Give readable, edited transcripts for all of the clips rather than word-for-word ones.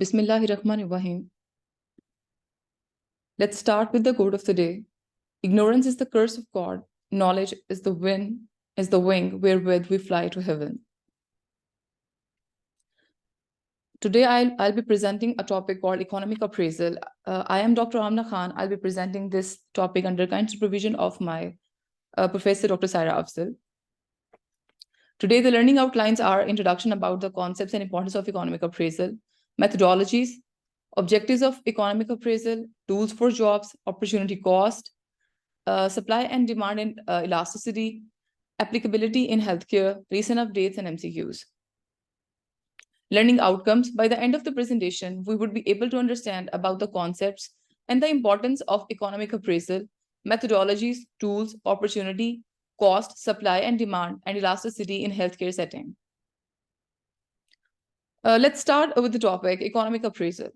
Bismillahirrahmanirrahim. Let's start with the quote of the day. Ignorance is the curse of God. Knowledge is the wing wherewith we fly to heaven. Today, I'll be presenting a topic called economic appraisal. I am Dr. Amna Khan. I'll be presenting this topic under kind supervision of my professor, Dr. Saira Afzal. Today, the learning outlines are introduction about the concepts and importance of economic appraisal, methodologies, objectives of economic appraisal, tools for jobs, opportunity cost, supply and demand and elasticity, applicability in healthcare, recent updates, and MCQs. Learning outcomes. By the end of the presentation, we would be able to understand about the concepts and the importance of economic appraisal, methodologies, tools, opportunity, cost, supply and demand, and elasticity in healthcare setting. Let's start with the topic, economic appraisal.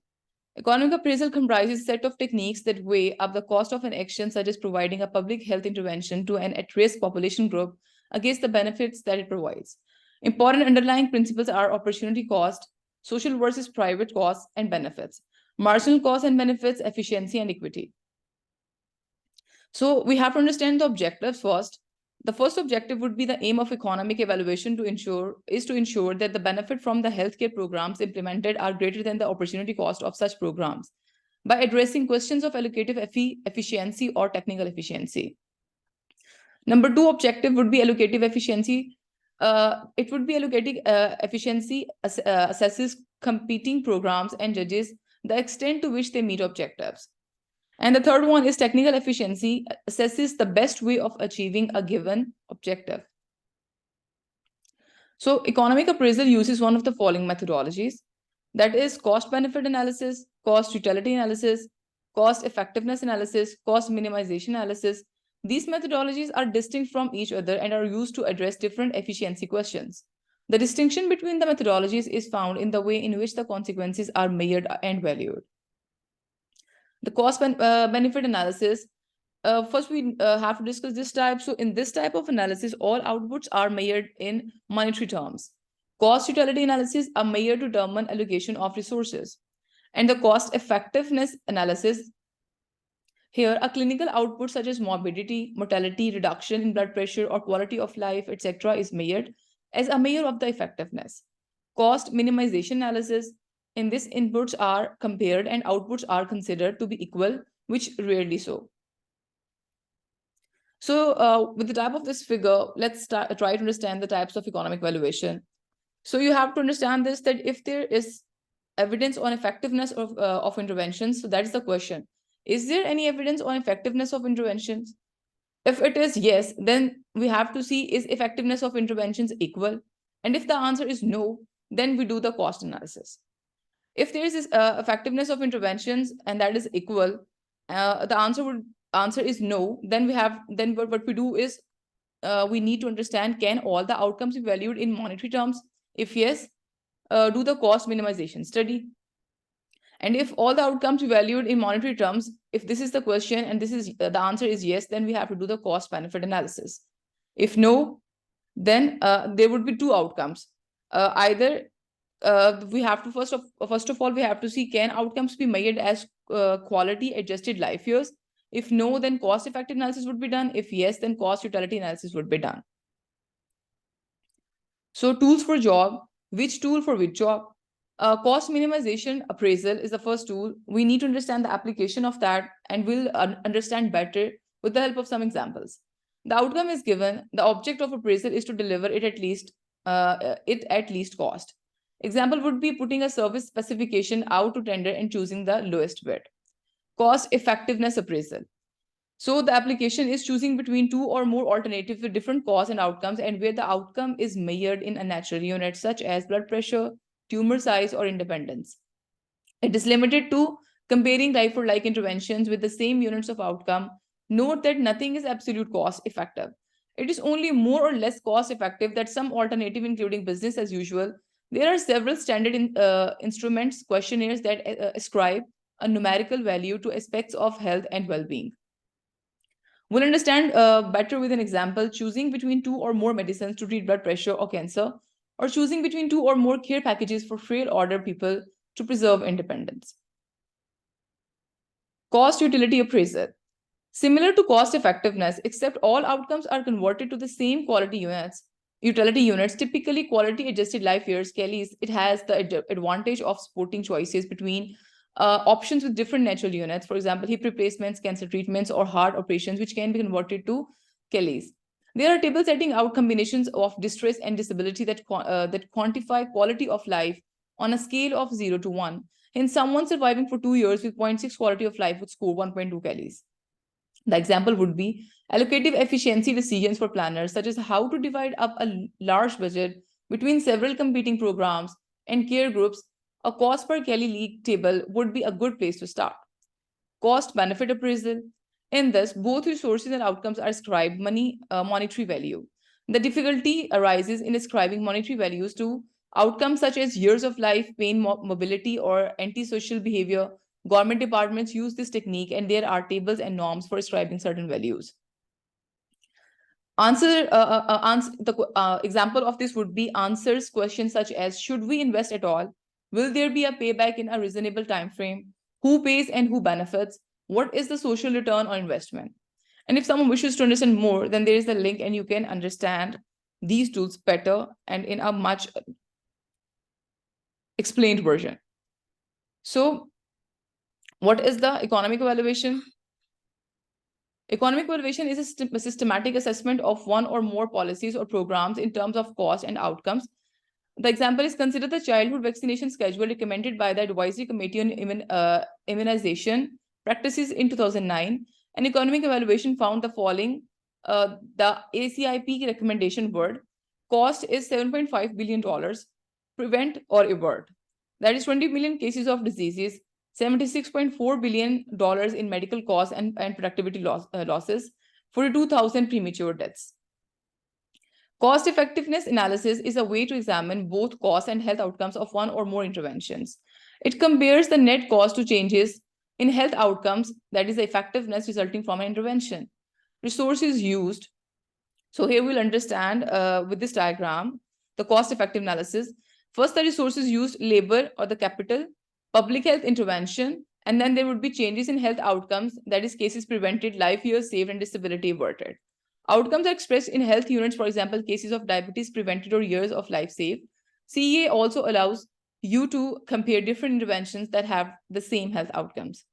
Economic appraisal comprises a set of techniques that weigh up the cost of an action, such as providing a public health intervention to an at-risk population group against the benefits that it provides. Important underlying principles are opportunity cost, social versus private costs and benefits, marginal costs and benefits, efficiency and equity. So we have to understand the objectives first. The first objective would be the aim of economic evaluation to ensure that the benefit from the healthcare programs implemented are greater than the opportunity cost of such programs by addressing questions of allocative efficiency or technical efficiency. Number two objective would be allocative efficiency. It would be allocating efficiency assesses competing programs and judges the extent to which they meet objectives. And the third one is technical efficiency, assesses the best way of achieving a given objective. So economic appraisal uses one of the following methodologies, that is cost benefit analysis, cost utility analysis, cost effectiveness analysis, cost minimization analysis. These methodologies are distinct from each other and are used to address different efficiency questions. The distinction between the methodologies is found in the way in which the consequences are measured and valued. The cost benefit analysis. First, we have to discuss this type. So in this type of analysis, all outputs are measured in monetary terms. Cost utility analysis are measured to determine allocation of resources. And the cost effectiveness analysis. Here, a clinical output such as morbidity, mortality, reduction in blood pressure, or quality of life, etc., is measured as a measure of the effectiveness. Cost minimization analysis. In this, inputs are compared and outputs are considered to be equal, which rarely so. So with the type of this figure, let's try to understand the types of economic valuation. So you have to understand this, that if there is evidence on effectiveness of interventions, so that's the question. Is there any evidence on effectiveness of interventions? If it is yes, then we have to see, is effectiveness of interventions equal? And if the answer is no, then we do the cost analysis. If there is this effectiveness of interventions and that is equal, the answer is no, then what we do is we need to understand, can all the outcomes be valued in monetary terms? If yes, do the cost minimization study. And if all the outcomes be valued in monetary terms, if this is the question and this is the answer is yes, then we have to do the cost benefit analysis. If no, then there would be two outcomes. Either we have to first of all we have to see, can outcomes be measured as quality adjusted life years? If no, then cost effective analysis would be done. If yes, then cost utility analysis would be done. So tools for job, which tool for which job? Cost minimization appraisal is the first tool. We need to understand the application of that, and we'll understand better with the help of some examples. The outcome is given. The object of appraisal is to deliver it at least cost. Example would be putting a service specification out to tender and choosing the lowest bid. Cost effectiveness appraisal. So the application is choosing between two or more alternatives with different costs and outcomes, and where the outcome is measured in a natural unit such as blood pressure, tumor size, or independence. It is limited to comparing like for like interventions with the same units of outcome. Note that nothing is absolute cost effective. It is only more or less cost effective that some alternative, including business as usual. There are several standard instruments, questionnaires that ascribe a numerical value to aspects of health and well-being. We'll understand better with an example, choosing between two or more medicines to treat blood pressure or cancer, or choosing between two or more care packages for frail older people to preserve independence. Cost utility appraisal. Similar to cost effectiveness, except all outcomes are converted to the same utility units, typically quality adjusted life years, Kelly's, it has the advantage of supporting choices between options with different natural units. For example, hip replacements, cancer treatments, or heart operations, which can be converted to Kelly's. There are table setting out combinations of distress and disability that quantify quality of life on a scale of 0 to 1. In someone surviving for 2 years with 0.6 quality of life would score 1.2 Kellys. The example would be allocative efficiency decisions for planners, such as how to divide up a large budget between several competing programs and care groups. A cost per Kelly league table would be a good place to start. Cost benefit appraisal. In this, both resources and outcomes are ascribed monetary value. The difficulty arises in ascribing monetary values to outcomes such as years of life, pain, mobility, or antisocial behavior. Government departments use this technique, and there are tables and norms for ascribing certain values. The example of this would be answers questions such as, should we invest at all? Will there be a payback in a reasonable time frame? Who pays and who benefits? What is the social return on investment? And if someone wishes to understand more, then there is a link and you can understand these tools better and in a much explained version. So what is the economic evaluation? Economic evaluation is a systematic assessment of one or more policies or programs in terms of cost and outcomes. The example is, consider the childhood vaccination schedule recommended by the Advisory Committee on Immunization Practices in 2009. An economic evaluation found the following. The ACIP recommendation word, cost is $7.5 billion, prevent or avert. That is 20 million cases of diseases, $76.4 billion in medical costs and productivity losses, 42,000 premature deaths. Cost effectiveness analysis is a way to examine both cost and health outcomes of one or more interventions. It compares the net cost to changes in health outcomes, that is the effectiveness resulting from an intervention. Resources used. So here we'll understand with this diagram, the cost effective analysis. First, the resources used, labor or the capital, public health intervention, and then there would be changes in health outcomes, that is cases prevented, life years saved, and disability averted. Outcomes are expressed in health units, for example, cases of diabetes prevented or years of life saved. CEA also allows you to compare different interventions that have the same health outcomes.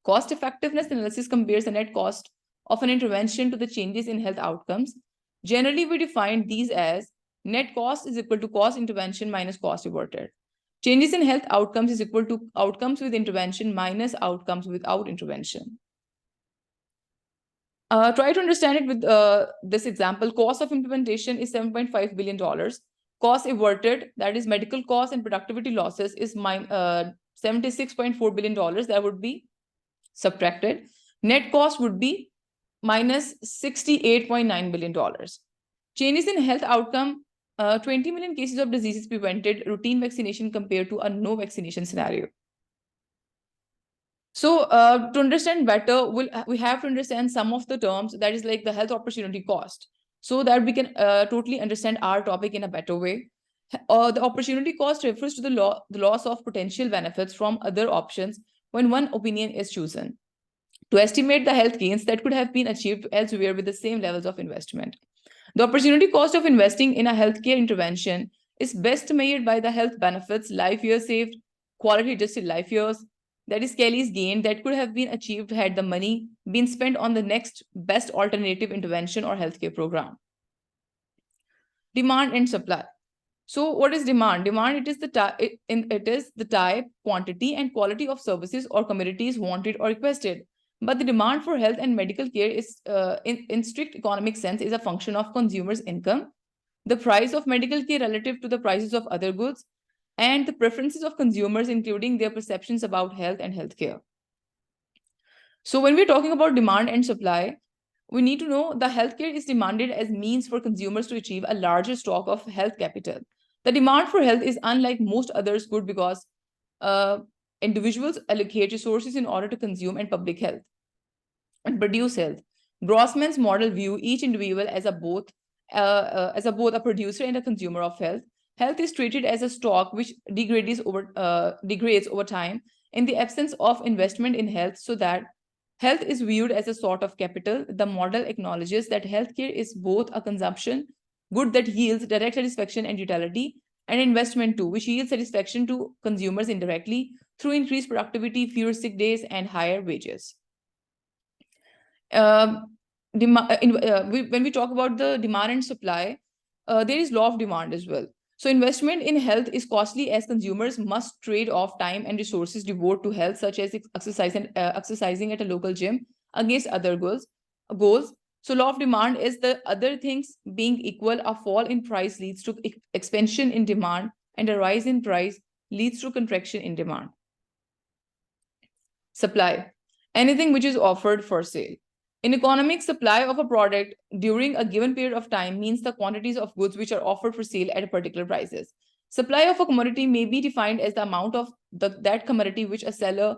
Cost effectiveness analysis compares the net cost of an intervention to the changes in health outcomes. Generally, we define these as net cost is equal to cost intervention minus cost averted. Changes in health outcomes is equal to outcomes with intervention minus outcomes without intervention. Try to understand it with this example. Cost of implementation is $7.5 billion. Cost averted, that is medical costs and productivity losses, is $76.4 billion. That would be subtracted. Net cost would be minus $68.9 billion. Changes in health outcome, 20 million cases of diseases prevented, routine vaccination compared to a no vaccination scenario. So to understand better, we have to understand some of the terms, that is like the health opportunity cost, so that we can totally understand our topic in a better way. The opportunity cost refers to the loss of potential benefits from other options when one opinion is chosen, to estimate the health gains that could have been achieved elsewhere with the same levels of investment. The opportunity cost of investing in a healthcare intervention is best measured by the health benefits, life years saved, quality adjusted life years, that is Kelly's gain, that could have been achieved had the money been spent on the next best alternative intervention or healthcare program. Demand and supply. So what is demand? Demand, it is the type, quantity, and quality of services or commodities wanted or requested. But the demand for health and medical care is, in strict economic sense, is a function of consumers' income, the price of medical care relative to the prices of other goods, and the preferences of consumers, including their perceptions about health and healthcare. So when we're talking about demand and supply, we need to know the healthcare is demanded as means for consumers to achieve a larger stock of health capital. The demand for health is unlike most others good because individuals allocate resources in order to consume and public health and produce health. Grossman's model view each individual as both a producer and a consumer of health. Health is treated as a stock which degrades over time in the absence of investment in health, so that health is viewed as a sort of capital. The model acknowledges that healthcare is both a consumption good that yields direct satisfaction and utility, and investment too, which yields satisfaction to consumers indirectly through increased productivity, fewer sick days, and higher wages. When we talk about the demand and supply, there is law of demand as well. So investment in health is costly as consumers must trade off time and resources devoted to health, such as exercising at a local gym against other goals. So law of demand is the other things being equal, a fall in price leads to expansion in demand, and a rise in price leads to contraction in demand. Supply, anything which is offered for sale. In economics, supply of a product during a given period of time means the quantities of goods which are offered for sale at particular prices. Supply of a commodity may be defined as the amount of that commodity which a seller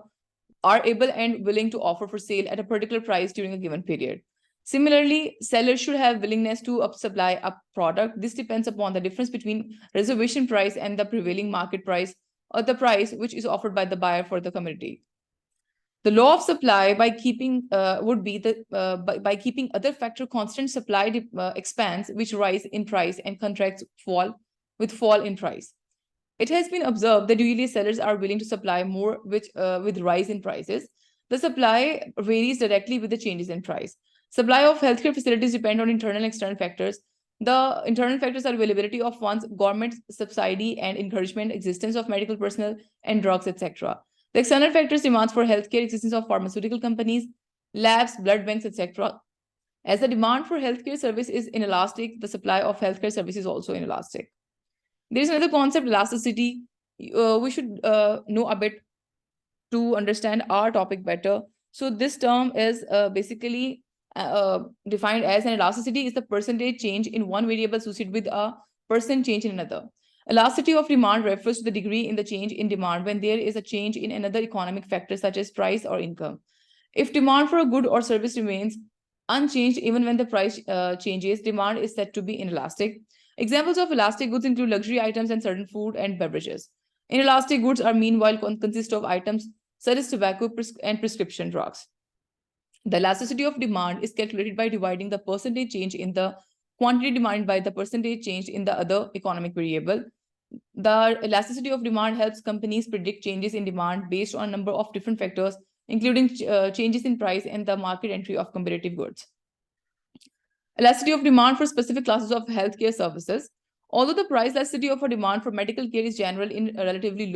are able and willing to offer for sale at a particular price during a given period. Similarly, sellers should have willingness to supply a product. This depends upon the difference between reservation price and the prevailing market price, or the price which is offered by the buyer for the commodity. The law of supply, by keeping would be the by keeping other factor constant, supply expands, which rise in price, and contracts fall in price. It has been observed that usually sellers are willing to supply more with rise in prices. The supply varies directly with the changes in price. Supply of healthcare facilities depend on internal and external factors. The internal factors are availability of funds, government subsidy and encouragement, existence of medical personnel and drugs, etc. The external factors demands for healthcare, existence of pharmaceutical companies, labs, blood banks, etc. As the demand for healthcare service is inelastic, the supply of healthcare service is also inelastic. There is another concept, elasticity. We should know a bit to understand our topic better. So this term is basically defined as an elasticity is the percentage change in one variable associated with a percent change in another. Elasticity of demand refers to the degree in the change in demand when there is a change in another economic factor such as price or income. If demand for a good or service remains unchanged even when the price changes, demand is said to be inelastic. Examples of elastic goods include luxury items and certain food and beverages. Inelastic goods are meanwhile consist of items such as tobacco and prescription drugs. The elasticity of demand is calculated by dividing the percentage change in the quantity demanded by the percentage change in the other economic variable. The elasticity of demand helps companies predict changes in demand based on a number of different factors, including changes in price and the market entry of competitive goods. Elasticity of demand for specific classes of healthcare services. Although the price elasticity of a demand for medical care is relatively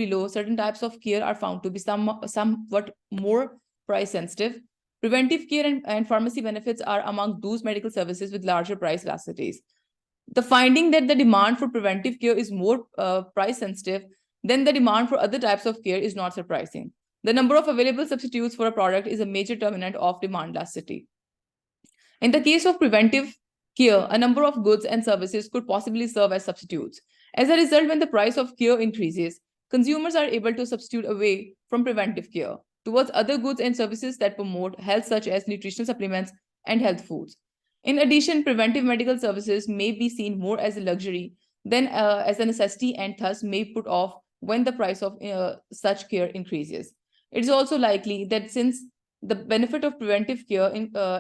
low, certain types of care are found to be somewhat more price sensitive. Preventive care and pharmacy benefits are among those medical services with larger price elasticities. The finding that the demand for preventive care is more price sensitive than the demand for other types of care is not surprising. The number of available substitutes for a product is a major determinant of demand elasticity. In the case of preventive care, a number of goods and services could possibly serve as substitutes. As a result, when the price of care increases, consumers are able to substitute away from preventive care towards other goods and services that promote health, such as nutritional supplements and health foods. In addition, preventive medical services may be seen more as a luxury than as a necessity, and thus may put off when the price of such care increases. It is also likely that since the benefit of preventive care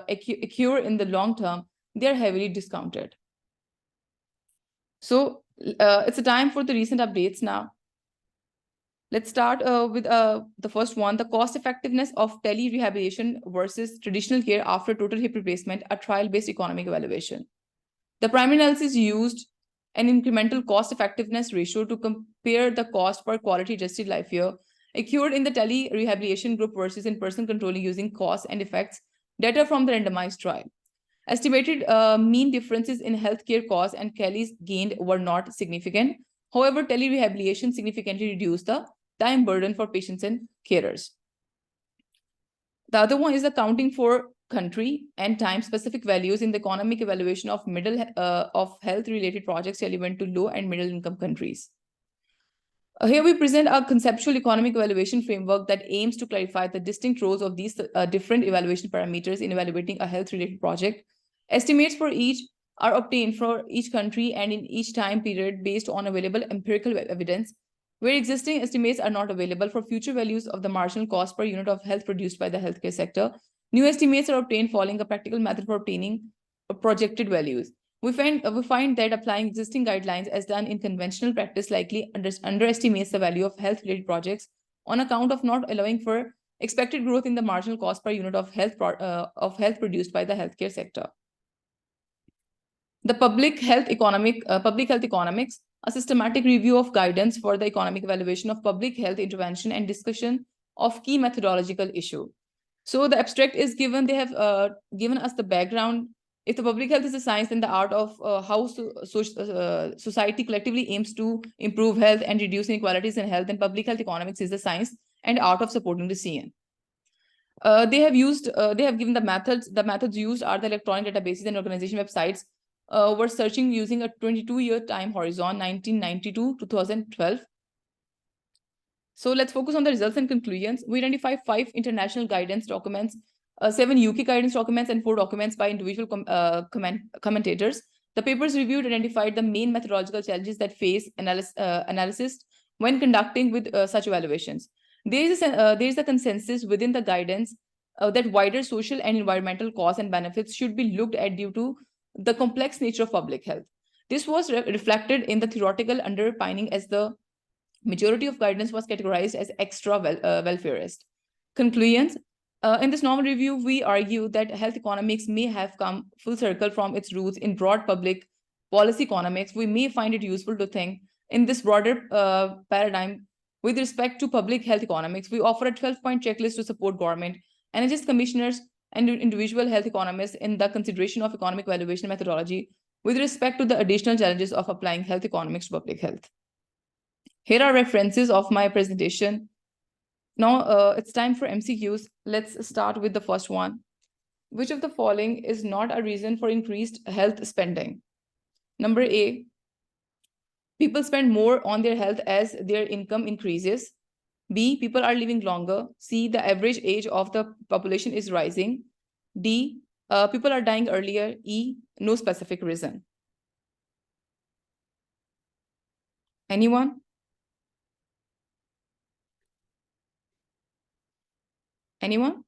accrue in the long term, they are heavily discounted. So it's a time for the recent updates now. Let's start with the first one, the cost effectiveness of tele-rehabilitation versus traditional care after total hip replacement, a trial-based economic evaluation. The primary analysis used an incremental cost effectiveness ratio to compare the cost per quality adjusted life year accrued in the tele-rehabilitation group versus in-person controlling using costs and effects data from the randomized trial. Estimated mean differences in healthcare costs and Kelly's gained were not significant. However, tele-rehabilitation significantly reduced the time burden for patients and carers. The other one is accounting for country and time specific values in the economic evaluation of health related projects relevant to low and middle income countries. Here we present a conceptual economic evaluation framework that aims to clarify the distinct roles of these different evaluation parameters in evaluating a health related project. Estimates for each are obtained for each country and in each time period based on available empirical evidence. Where existing estimates are not available for future values of the marginal cost per unit of health produced by the healthcare sector, new estimates are obtained following a practical method for obtaining projected values. We find that applying existing guidelines as done in conventional practice likely underestimates the value of health-related projects on account of not allowing for expected growth in the marginal cost per unit of health produced by the healthcare sector. The public health economics, a systematic review of guidance for the economic evaluation of public health intervention and discussion of key methodological issue. So the abstract is given. They have given us the background. If the public health is a science, then the art of how society collectively aims to improve health and reduce inequalities in health, and public health economics is the science and art of supporting the CN. They have given the methods. The methods used are the electronic databases and organization websites. Were searching using a 22-year time horizon, 1992 to 2012. So let's focus on the results and conclusions. We identify 5 international guidance documents, 7 UK guidance documents, and 4 documents by individual commentators. The papers reviewed identified the main methodological challenges that face analysis when conducting with such evaluations. There is a consensus within the guidance that wider social and environmental costs and benefits should be looked at due to the complex nature of public health. This was reflected in the theoretical underpinning, as the majority of guidance was categorized as extra welfareist. Conclusions. In this normal review, we argue that health economics may have come full circle from its roots in broad public policy economics. We may find it useful to think in this broader paradigm with respect to public health economics. We offer a 12-point checklist to support government, NHS commissioners, and individual health economists in the consideration of economic valuation methodology with respect to the additional challenges of applying health economics to public health. Here are references of my presentation. Now it's time for MCQs. Let's start with the first one. Which of the following is not a reason for increased health spending? Number A, people spend more on their health as their income increases. B, people are living longer. C, the average age of the population is rising. D, people are dying earlier. E, no specific reason. Anyone? Anyone?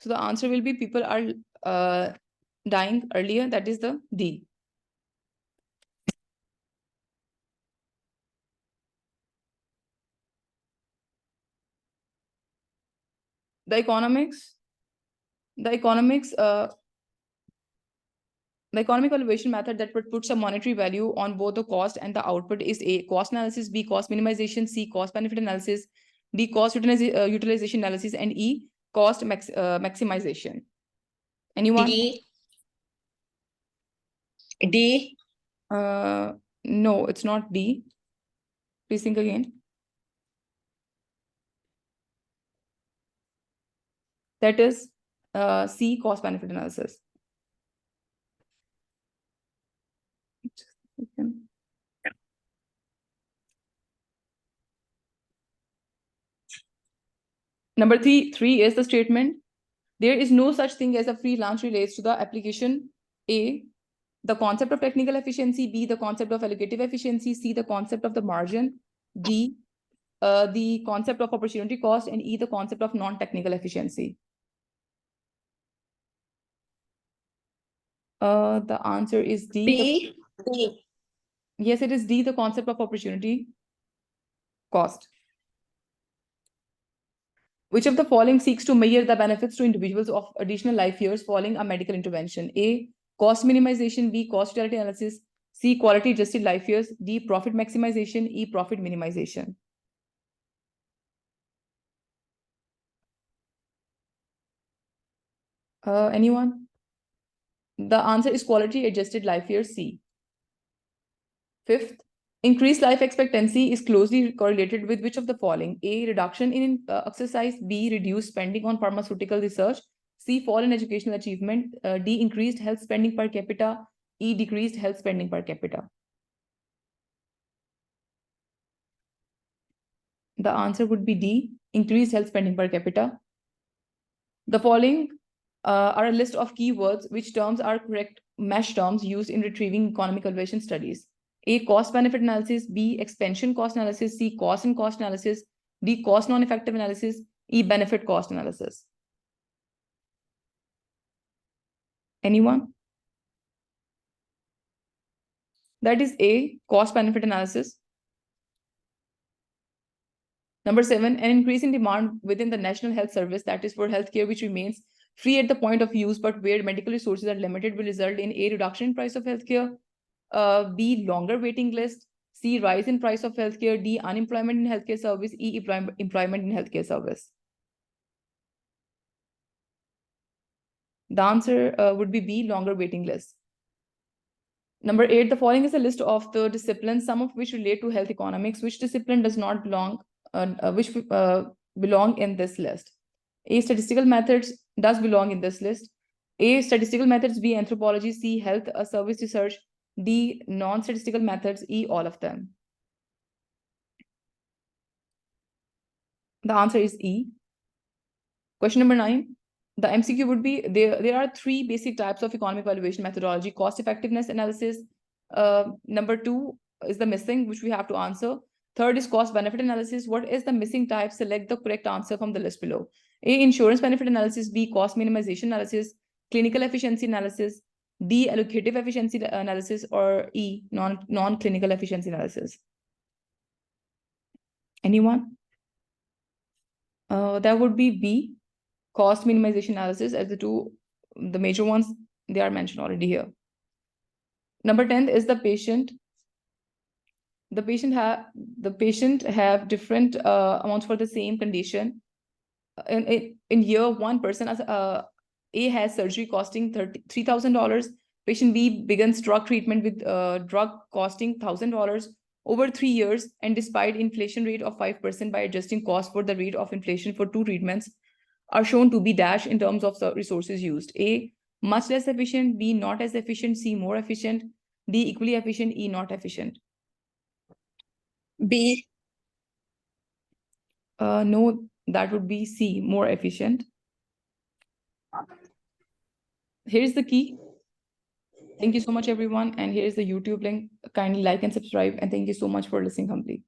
So the answer will be people are dying earlier. That is the D. The economics, the economic valuation method that puts a monetary value on both the cost and the output is A, cost analysis, B, cost minimization, C, cost benefit analysis, D, cost utilization analysis, and E, cost maximization. Anyone? D. No, it's not D. Please think again. That is C, cost benefit analysis. Number three is the statement. There is no such thing as a free lunch relates to the application. A, the concept of technical efficiency. B, the concept of allocative efficiency. C, the concept of the margin. D, the concept of opportunity cost. And E, the concept of non-technical efficiency. The answer is D. D. Yes, it is D, the concept of opportunity cost. Which of the following seeks to measure the benefits to individuals of additional life years following a medical intervention? A, cost minimization. B, cost utility analysis. C, quality adjusted life years. D, profit maximization. E, profit minimization. Anyone? The answer is quality adjusted life years, C. Fifth, increased life expectancy is closely correlated with which of the following? A, reduction in exercise. B, reduced spending on pharmaceutical research. C, fall in educational achievement. D, increased health spending per capita. E, decreased health spending per capita. The answer would be D, increased health spending per capita. The following are a list of keywords which terms are correct mesh terms used in retrieving economic evaluation studies. A, cost benefit analysis. B, expansion cost analysis. C, cost and cost analysis. D, cost non-effective analysis. E, benefit cost analysis. Anyone? That is A, cost benefit analysis. Number 7, an increase in demand within the National Health Service, that is for healthcare which remains free at the point of use, but where medical resources are limited, will result in A, reduction in price of healthcare. B, longer waiting list. C, rise in price of healthcare. D, unemployment in healthcare service. E, employment in healthcare service. The answer would be B, longer waiting list. Number 8, the following is a list of the disciplines, some of which relate to health economics. Which discipline does not belong, belong in this list? A, statistical methods does belong in this list. A, statistical methods. B, anthropology. C, health service research. D, non-statistical methods. E, all of them. The answer is E. Question number 9. The MCQ would be, there are 3 basic types of economic evaluation methodology: cost effectiveness analysis. Number 2 is the missing, which we have to answer. Third is cost benefit analysis. What is the missing type? Select the correct answer from the list below. A, insurance benefit analysis. B, cost minimization analysis. Clinical efficiency analysis. D, allocative efficiency analysis. Or E, non-clinical efficiency analysis. Anyone? That would be B, cost minimization analysis, as the major ones, they are mentioned already here. Number 10 is the patient. The patient have different amounts for the same condition. In year 1, person as A has surgery costing $3,000. Patient B begins drug treatment with drug costing $1,000 over 3 years, and despite inflation rate of 5% by adjusting cost for the rate of inflation for 2 treatments, are shown to be dash in terms of the resources used. A, much less efficient. B, not as efficient. C, more efficient. D, equally efficient. E, not efficient. B. No, that would be C, more efficient. Here's the key. Thank you so much, everyone. And here's the YouTube link. Kindly like and subscribe. And thank you so much for listening humbly.